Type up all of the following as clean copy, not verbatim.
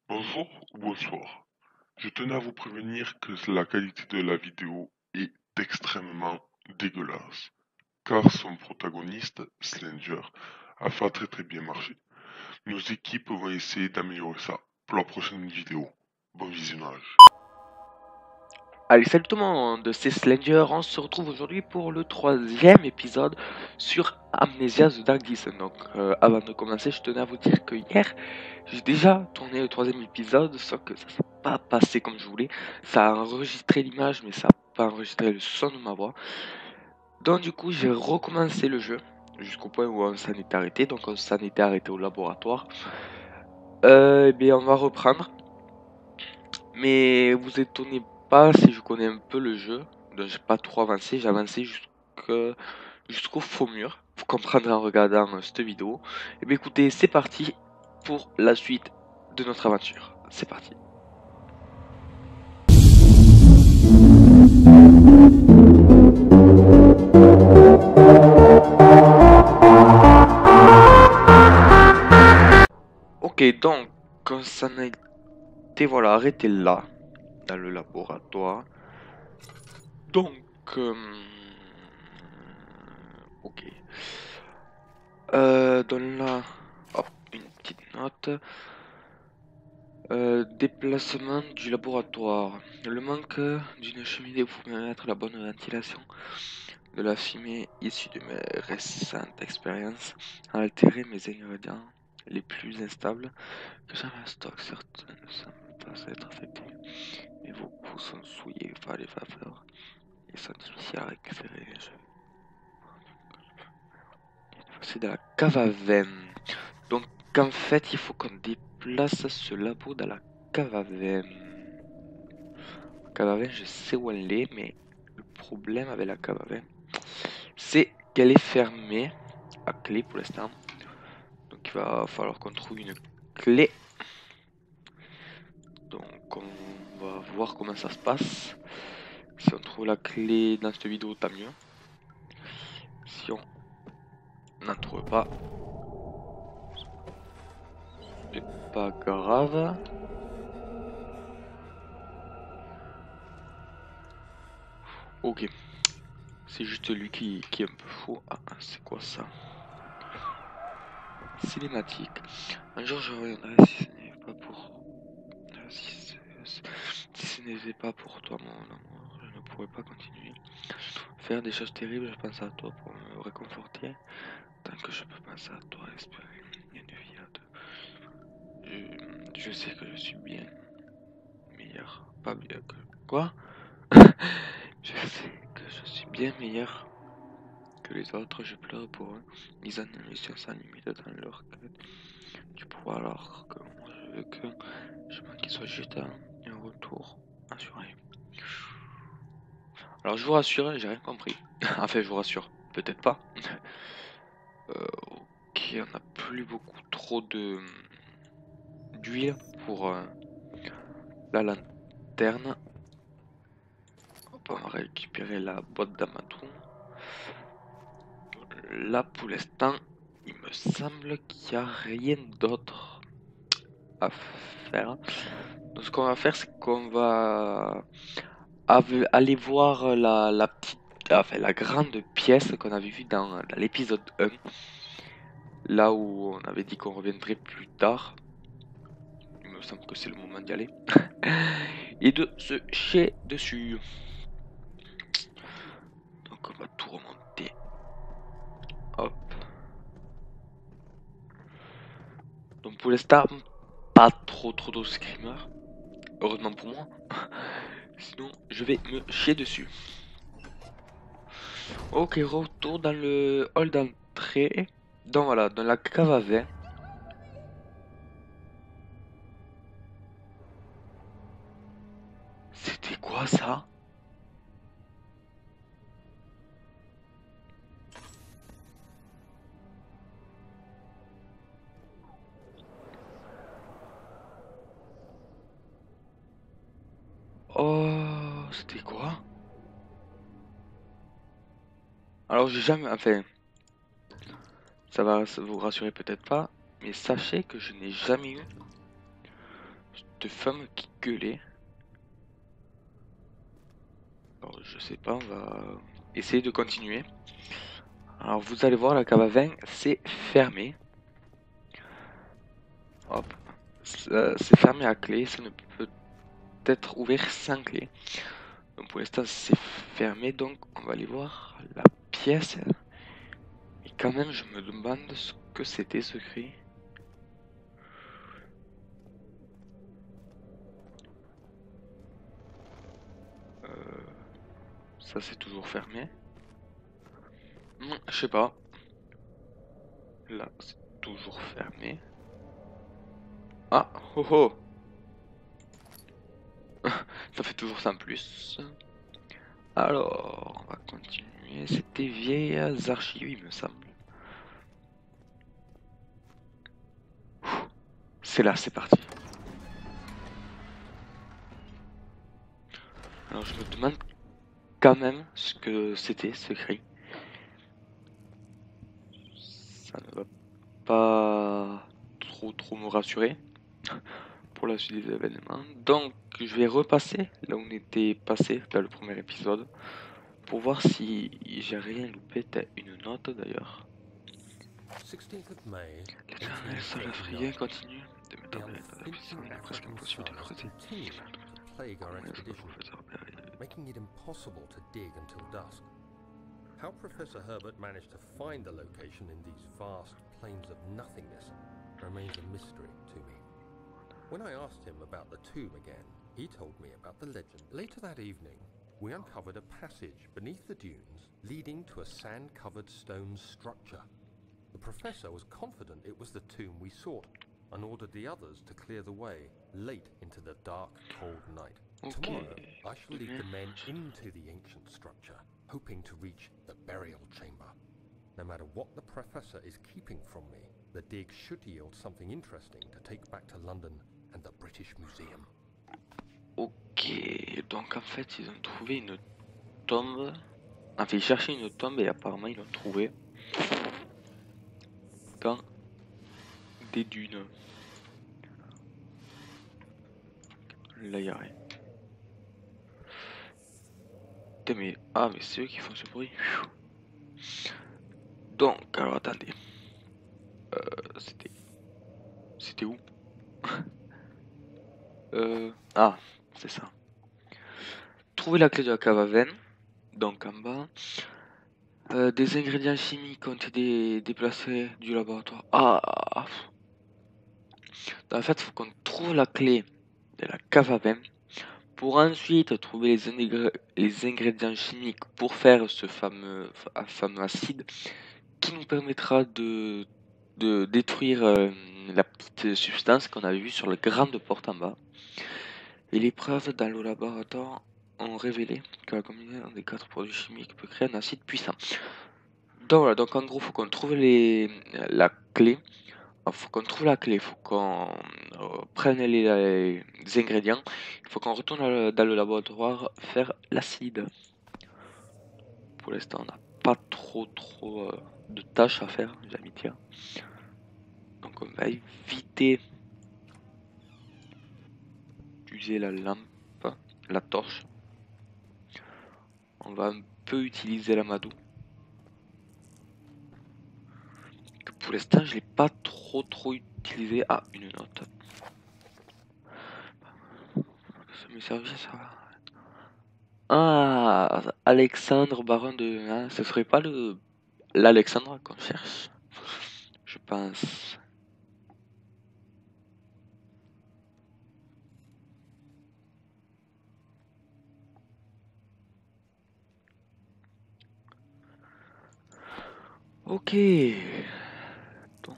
Bonjour ou bonsoir. Je tenais à vous prévenir que la qualité de la vidéo est extrêmement dégueulasse, car son protagoniste, Slanger, a fait très très bien marcher. Nos équipes vont essayer d'améliorer ça pour la prochaine vidéo. Bon visionnage. Allez, salut tout le monde, c'est Slender, on se retrouve aujourd'hui pour le troisième épisode sur Amnesia The Dark Descent. Donc avant de commencer, je tenais à vous dire que hier, j'ai déjà tourné le troisième épisode, sauf que ça s'est pas passé comme je voulais. Ça a enregistré l'image, mais ça n'a pas enregistré le son de ma voix. Donc du coup, j'ai recommencé le jeu, jusqu'au point où on s'en était arrêté. Donc on s'en était arrêté au laboratoire. Eh bien, on va reprendre. Mais vous étonnez pas si je connais un peu le jeu, donc j'ai pas trop avancé, j'ai avancé jusqu'au faux mur. Vous comprendrez en regardant cette vidéo. Et bien écoutez, c'est parti pour la suite de notre aventure. C'est parti. Ok, donc ça a été voilà, arrêté là, dans le laboratoire. Donc, ok. Donc là, hop, une petite note. Déplacement du laboratoire. Le manque d'une cheminée pour permettre la bonne ventilation de la fumée issue de mes récentes expériences a altéré mes ingrédients les plus instables que j'avais en stock. Certains ne semblent pas être affectés, mais beaucoup sont souillés par les vapeurs et sont difficiles à récupérer. C'est de la cave à vin. Donc en fait, il faut qu'on déplace ce labo dans la cave à vin. Cave à vin, je sais où elle est, mais le problème avec la cave à vin, c'est qu'elle est fermée à clé pour l'instant. Donc il va falloir qu'on trouve une clé. Donc on va voir comment ça se passe. Si on trouve la clé dans cette vidéo, tant mieux. Si on n'en trouve pas, c'est pas grave. Ok, c'est juste lui qui est un peu fou. Ah, c'est quoi ça? Cinématique. Un jour je reviendrai si ce n'est pas pour... Si ce n'était pas pour toi, mon amour, je ne pourrais pas continuer. Faire des choses terribles, je pense à toi pour me réconforter. Tant que je peux penser à toi, espérer une vie à deux. Je sais que je suis bien meilleur. Pas bien que... Quoi? Je sais que je suis bien meilleur que les autres. Je pleure pour eux. Ils ont une mission sans limite dans leur quête du pouvoir alors que moi je veux que je veux qu'ils soient juste un retour assuré. Alors je vous rassure, j'ai rien compris. Enfin, je vous rassure, peut-être pas. Ok, on n'a plus beaucoup trop de d'huile pour la lanterne. Hop, on va récupérer la boîte d'amatou. Là, pour l'instant, il me semble qu'il n'y a rien d'autre à faire. Donc, ce qu'on va faire, c'est qu'on va aller voir la petite, enfin la grande pièce qu'on avait vue dans l'épisode 1. Là où on avait dit qu'on reviendrait plus tard. Il me semble que c'est le moment d'y aller. Et de se chier dessus. Donc on va tout remonter. Hop. Donc pour l'instant, pas trop de screamers. Heureusement pour moi. Sinon, je vais me chier dessus. Ok, retour dans le hall d'entrée. Donc voilà, dans la cave à vin. C'était quoi ça? Oh, c'était quoi? Alors j'ai jamais... Enfin, ça va vous rassurer peut-être pas. Mais sachez que je n'ai jamais eu de femme qui gueulait. Alors, je sais pas, on va essayer de continuer. Alors vous allez voir, la cave à vin, c'est fermé. Hop, c'est fermé à clé, ça ne peut être ouvert sans clé. Donc pour l'instant c'est fermé, donc on va aller voir la pièce. Et quand même je me demande ce que c'était ce cri. Ça c'est toujours fermé. Je sais pas. Là c'est toujours fermé. Ah, oh oh. Ça fait toujours ça en plus. Alors, on va continuer. C'était vieilles archives, il me semble. C'est là, c'est parti. Alors, je me demande quand même ce que c'était ce cri. Ça ne va pas trop me rassurer pour la suite des événements. Donc, je vais repasser là où on était passé dans le premier épisode pour voir si j'ai rien loupé. T'as une note d'ailleurs. 16th of May, L'éternel salafrien 1839. continue de mettre The en l'air la puissance, unflinching il est presque African impossible de suns creuser. continued to plague our expedition, making it impossible to dig until dusk. How Professor Herbert managed to find the location in these vast plains of nothingness remains a mystery to me. When I asked him about the tomb again, he told me about the legend. Later that evening, we uncovered a passage beneath the dunes leading to a sand-covered stone structure. The professor was confident it was the tomb we sought, and ordered the others to clear the way late into the dark, cold night. Tomorrow, I shall lead the men into the ancient structure, hoping to reach the burial chamber. No matter what the professor is keeping from me, the dig should yield something interesting to take back to London and the British Museum. Ok, donc en fait ils ont trouvé une tombe. Enfin ils cherchaient une tombe et apparemment ils l'ont trouvée dans des dunes. Là y a rien. Putain, mais... Ah mais c'est eux qui font ce bruit. Donc alors attendez. C'était... C'était où? Ah, c'est ça. Trouver la clé de la cave à veine. Donc en bas. Des ingrédients chimiques ont été déplacés du laboratoire. Ah. En fait, il faut qu'on trouve la clé de la cave à vin pour ensuite trouver les ingrédients chimiques pour faire ce fameux acide qui nous permettra de détruire la petite substance qu'on avait vue sur la grande porte en bas. Et les preuves dans le laboratoire ont révélé que la combinaison des 4 produits chimiques peut créer un acide puissant. Donc voilà, donc en gros, faut qu'on trouve la clé. Faut qu'on trouve la clé, il faut qu'on prenne les ingrédients, il faut qu'on retourne dans le laboratoire faire l'acide. Pour l'instant, on n'a pas trop de tâches à faire, j'ai envie de dire. Donc on va éviter d'utiliser la lampe, la torche. On va un peu utiliser l'amadou. Que pour l'instant, je l'ai pas trop utilisé. Ah, une note. Ça me servir ça. Ah, Alexandre, baron de... Hein, ce serait pas l'Alexandre qu'on cherche, je pense. Ok. Donc...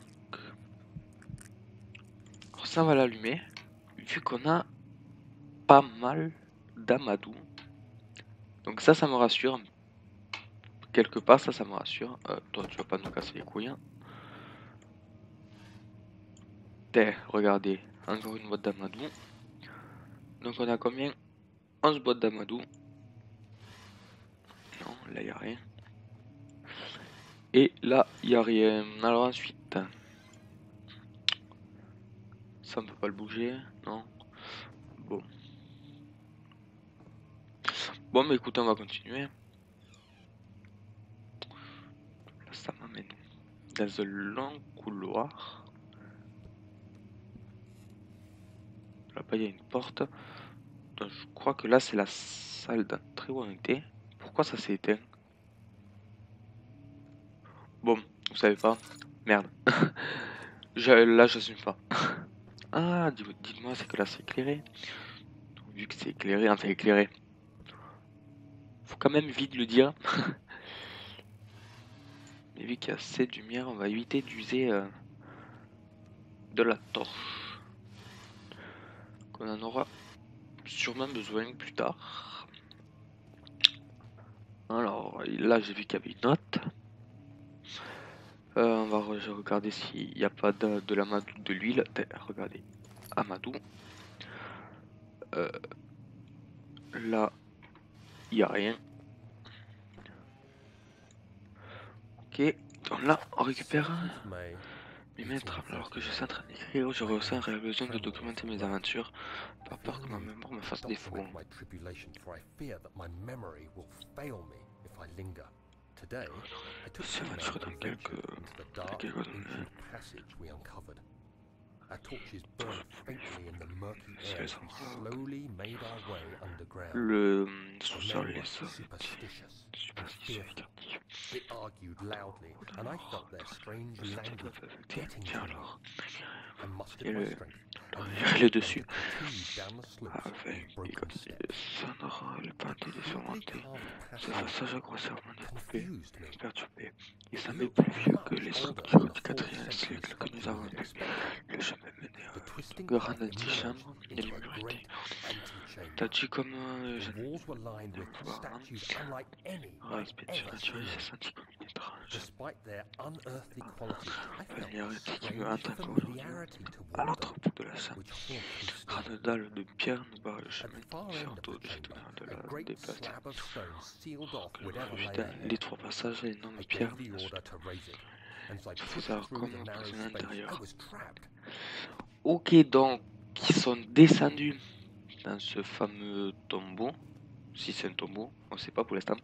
Alors ça, on va l'allumer. Vu qu'on a pas mal d'amadou. Donc ça me rassure. Quelque part, ça me rassure. Toi, tu vas pas nous casser les couilles. Hein. Regardez. Encore une boîte d'amadou. Donc on a combien? 11 boîtes d'amadou. Non, là, il a rien. Et là, il a rien. Alors ensuite... Ça, on peut pas le bouger. Non. Bon. Bon, mais écoute, on va continuer. Là, ça m'amène dans un long couloir. Là-bas, il y a une porte. Donc, je crois que là, c'est la salle d'entrée où on était. Pourquoi ça s'est éteint? Bon, vous savez pas. Merde. Là, j'assume pas. Ah, dites-moi, c'est que là, c'est éclairé. Donc, vu que c'est éclairé, enfin éclairé. Faut quand même vite le dire. Mais vu qu'il y a assez de lumière, on va éviter d'user de la torche. Qu'on en aura sûrement besoin plus tard. Alors, là, j'ai vu qu'il y avait une note. On va regarder s'il n'y a pas de l'amadou de l'huile. Regardez, amadou. Là, il n'y a rien. Ok, donc là, on récupère mes maîtres. Alors que je suis en train d'écrire, j'aurais aussi un réel besoin de documenter mes aventures. Pas peur que ma mémoire me fasse défaut. C'est aventure dans quelques Our torches burned faintly in the murky air as we slowly made our way underground. le The sous-sol, men les were sols, superstitious and superstitieux. fearful. They argued loudly, and I felt their strange language getting Tiens to me. alors, I mustered et my le strength il est dessus. down the slopes Avec with broken steps. sonore, le peinture The surmonté. carved Ce passage passage à grossièrement découpé, confused me. perturbé. Il It semblait looked plus vieux que much les older structures than du the 4e 4th century siècle que nous structure avons we had vues. expected. Le chemin menait The à twisting une path grande antichambre emerged et les into a murs great étaient antechamber. tâtus comme The je walls were lined with statues unlike any I'd respect ever surnaturel, j'ai seen. senti comme une étrange Despite their unearthly quality, I felt familiarité a qui me strange hante encore aujourd'hui. familiarity À toward l'autre them, bout de la salle, which haunts me still. grande dalle de pierre nous barre le At chemin, the far end of surtout the de chamber, de a la great déplacer. slab of stone sealed off Que whatever je lay dans ahead. l'étroit passage et l'énorme I pierre. gave the order to raise it, and as I Il faut pushed savoir through comment the narrow fonctionne space, I l'intérieur. was trapped. Ok, donc ils sont descendus dans ce fameux tombeau. Si c'est un tombeau, on ne sait pas pour l'instant.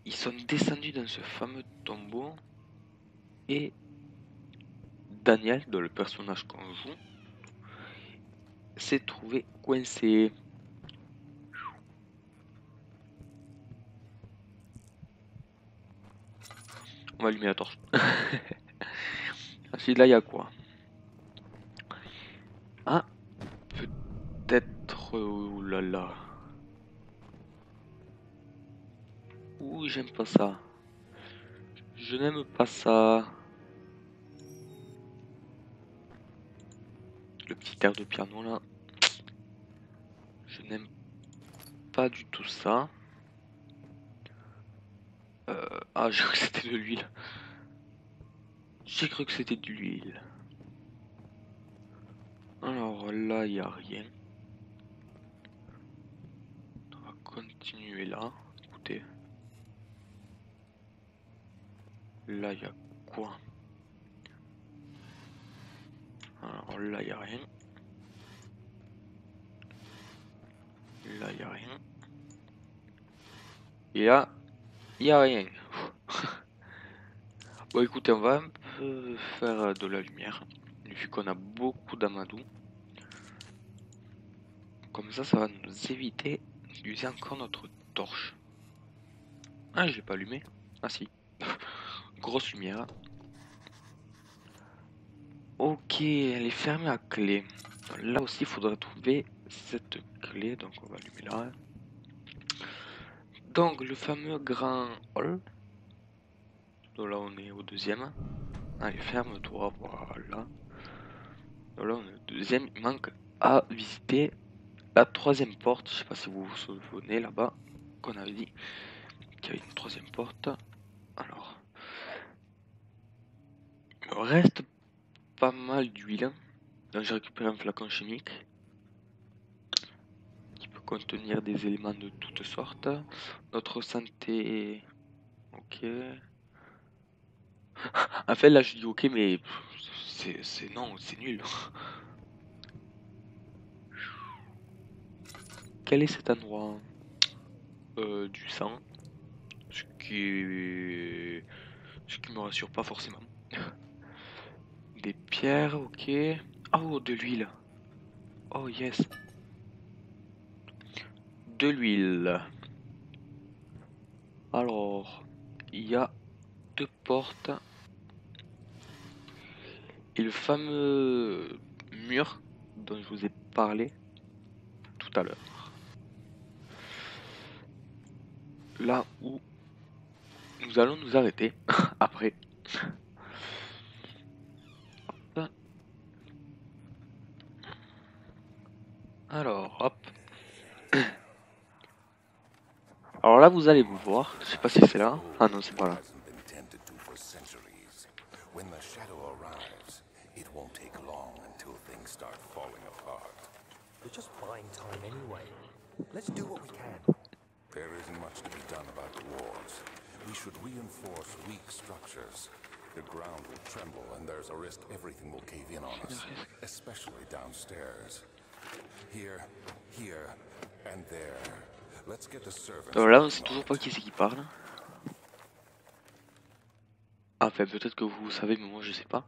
Ils sont descendus dans ce fameux tombeau et Daniel, dans le personnage qu'on joue, s'est trouvé coincé. On va allumer la torche. Ensuite, là, il y a quoi? Ah, peut-être... Oh là là. Ouh, j'aime pas ça. Je n'aime pas ça. Le petit air de piano, là. Je n'aime pas du tout ça. Ah, j'ai cru que c'était de l'huile. J'ai cru que c'était de l'huile. Alors là, il n'y a rien. On va continuer là. Écoutez. Là, il y a quoi? Alors là, il n'y a rien. Là, il n'y a rien. Et là, il n'y a rien. Bon, écoutez, on va un peu faire de la lumière. Vu qu'on a beaucoup d'amadou. Comme ça va nous éviter d'user encore notre torche. Ah, je l'ai pas allumé. Ah si. Grosse lumière. Ok, elle est fermée à clé. Là aussi, il faudra trouver cette clé. Donc, on va allumer là. Donc, le fameux grand hall. Donc là, on est au deuxième. Allez, ferme-toi. Voilà. Donc là, on est au deuxième. Il manque à visiter la troisième porte. Je sais pas si vous vous souvenez là-bas qu'on avait dit qu'il y avait une troisième porte. Alors, il me reste pas mal d'huile. Donc j'ai récupéré un flacon chimique qui peut contenir des éléments de toutes sortes. Notre santé... Ok. En fait là je dis ok mais c'est non, c'est nul. quel est cet endroit? Du sang. Ce qui me rassure pas forcément. Des pierres, ok. Oh, de l'huile. Oh yes. De l'huile. Alors, il y a 2 portes. Et le fameux mur dont je vous ai parlé tout à l'heure. Là où nous allons nous arrêter après. Alors, hop. Alors là, vous allez vous voir. Je sais pas si c'est là. Ah non, c'est pas là. When the shadow arrives, it won't take long until things start falling apart. We're just buying time anyway. Let's do what we can. There isn't much to be done about the walls. We should reinforce weak structures. The ground will tremble and there's a risk everything will cave in on us, especially downstairs. Here, and there. Let's get the servants. Alors là, on sait toujours pas qui c'est qui parle. Ah, enfin, peut-être que vous savez, mais moi je sais pas.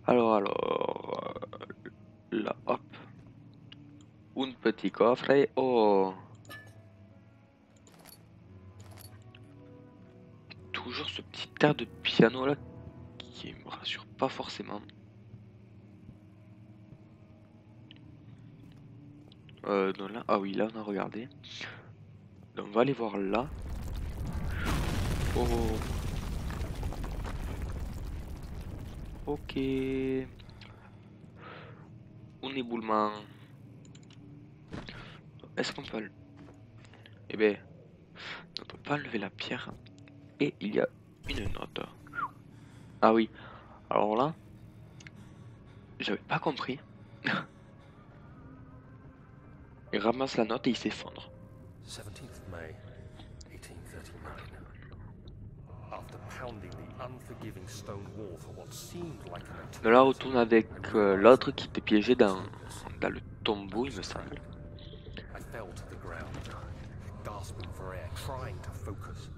Alors, là, hop. Un petit coffre. Oh. Toujours ce petit air de piano là qui me rassure pas forcément. Donc là, ah oui, là on a regardé. Donc on va aller voir là. Oh. Ok. Un éboulement. Est-ce qu'on peut... Eh ben, on peut pas enlever la pierre. Et il y a une note. Ah oui. Alors là, j'avais pas compris. Il ramasse la note et il s'effondre. 17th May, 1839. After pounding the unforgiving stone wall for what seemed like an eternity. De là, on retourne avec l'autre qui était piégé dans le tombeau, il me semble. I fell to the ground, gasping for air, trying to focus.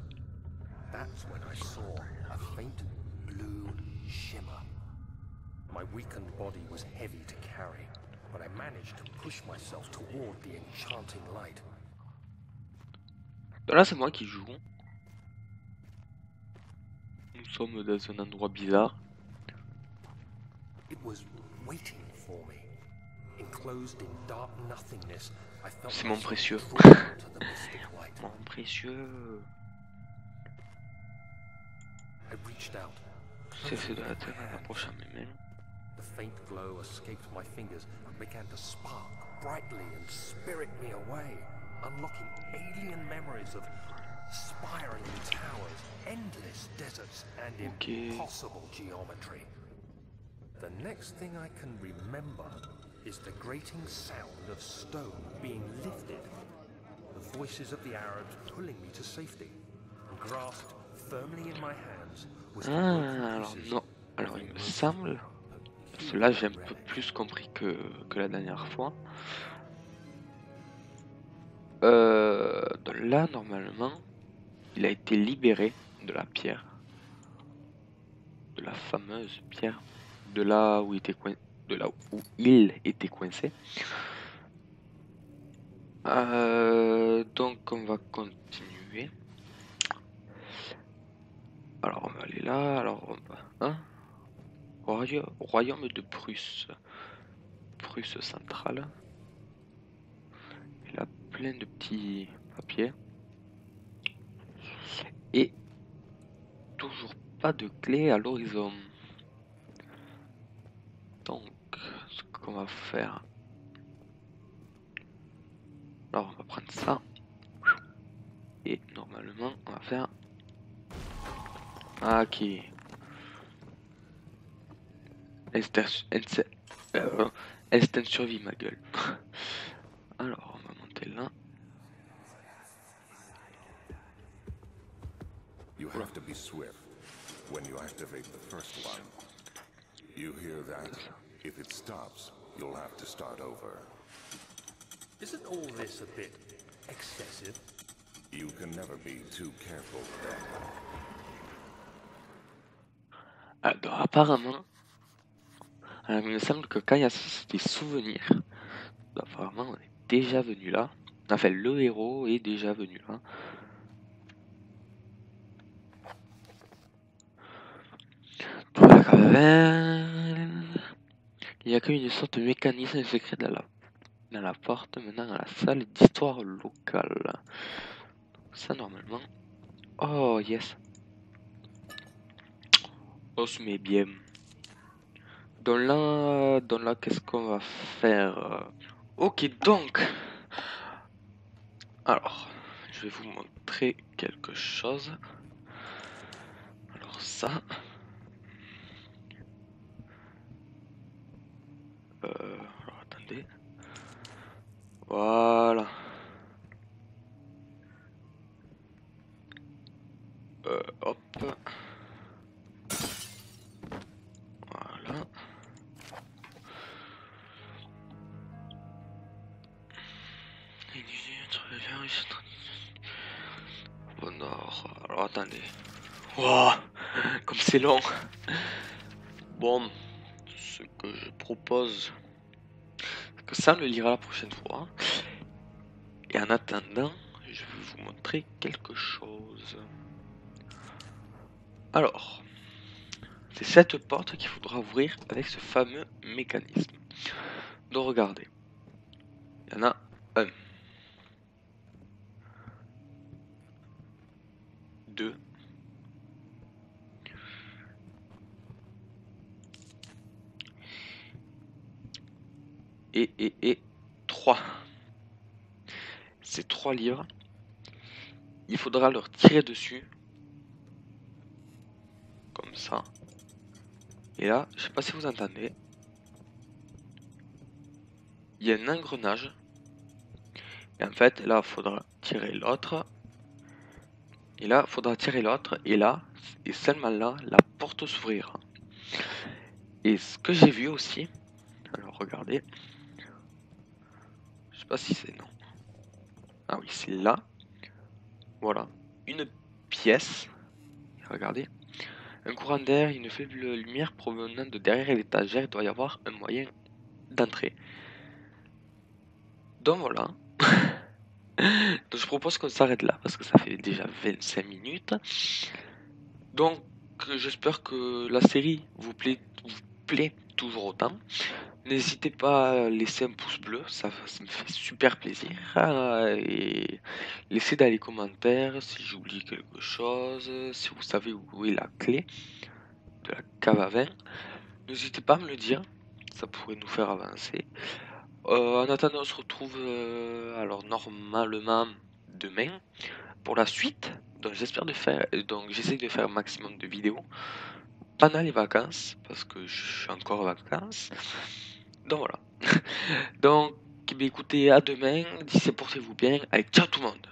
That's when I saw a faint blue shimmer. My weakened body was heavy to carry, but I managed to push myself toward the enchanting light. De là, c'est moi qui joue. Nous sommes dans un endroit bizarre. It was waiting for me. Enclosed in dark nothingness, I felt C'est mon myself précieux. drawn to the mystic light. Mon précieux. I reached out. J'essaie de m'approcher à mes mains. The faint glow escaped my fingers and began to spark brightly and spirit me away, unlocking alien memories of spiraling towers, endless deserts, and impossible geometry. The next thing I can remember is the grating sound of stone being lifted, the voices of the Arabs pulling me to safety, and grasped firmly in my hands was the broken Alors pieces. non. Alors il me semble. Parce que là j'ai un peu plus compris que la dernière fois. Donc là normalement il a été libéré de la pierre. De la fameuse pierre. De là où il était coincé. De là où il était coincé. Donc on va continuer. Alors on va aller là. Alors on va... Hein, Royaume de Prusse. Prusse centrale. Il a plein de petits papiers. Et toujours pas de clé à l'horizon. Donc, ce qu'on va faire... Alors, on va prendre ça. Et normalement, on va faire... Ok. Instant survie, ma gueule. Alors, on va monter là. You have to be swift when you activate the first one. You hear that? If it stops, you'll have to start over. Isn't all this a bit excessive? You can never be too careful, then. Alors, apparemment, il me semble que quand il y a des souvenirs, apparemment, on est déjà venu là. Enfin, le héros est déjà venu là. Trouver la caverne. Il y a qu'une sorte de mécanisme secret dans la porte menant à la salle d'histoire locale. Ça, normalement. Oh, yes. On se met bien. Dans là, qu'est-ce qu'on va faire? Ok, donc. Alors, je vais vous montrer quelque chose. Alors ça. Alors attendez. Voilà. Hop. Voilà. Bon, alors attendez. Wow, comme c'est long. Bon, ce que je propose, c'est que ça on le lira la prochaine fois. Et en attendant, je vais vous montrer quelque chose. Alors, c'est cette porte qu'il faudra ouvrir avec ce fameux mécanisme. Donc regardez, il y en a un, 2, et 3. Ces 3 livres, il faudra leur tirer dessus, comme ça. Et là, je sais pas si vous entendez, il y a un engrenage. Et en fait, là, il faudra tirer l'autre. Et là, il faudra tirer l'autre. Et là, et seulement là, la porte s'ouvrira. Et ce que j'ai vu aussi, alors regardez, je sais pas si c'est non. Ah oui, c'est là. Voilà, une pièce. Regardez, un courant d'air, une faible lumière provenant de derrière l'étagère. Il doit y avoir un moyen d'entrer. Donc voilà. Donc je propose qu'on s'arrête là parce que ça fait déjà 25 minutes. Donc j'espère que la série vous plaît toujours autant. N'hésitez pas à laisser un pouce bleu, ça me fait super plaisir. Et laissez dans les commentaires si j'oublie quelque chose, si vous savez où est la clé de la cave à vin. N'hésitez pas à me le dire, ça pourrait nous faire avancer. En attendant, on se retrouve alors normalement demain pour la suite. Donc j'essaie de faire un maximum de vidéos pendant les vacances parce que je suis encore en vacances. Donc voilà. Donc écoutez, à demain. D'ici, portez-vous bien. Allez, ciao tout le monde.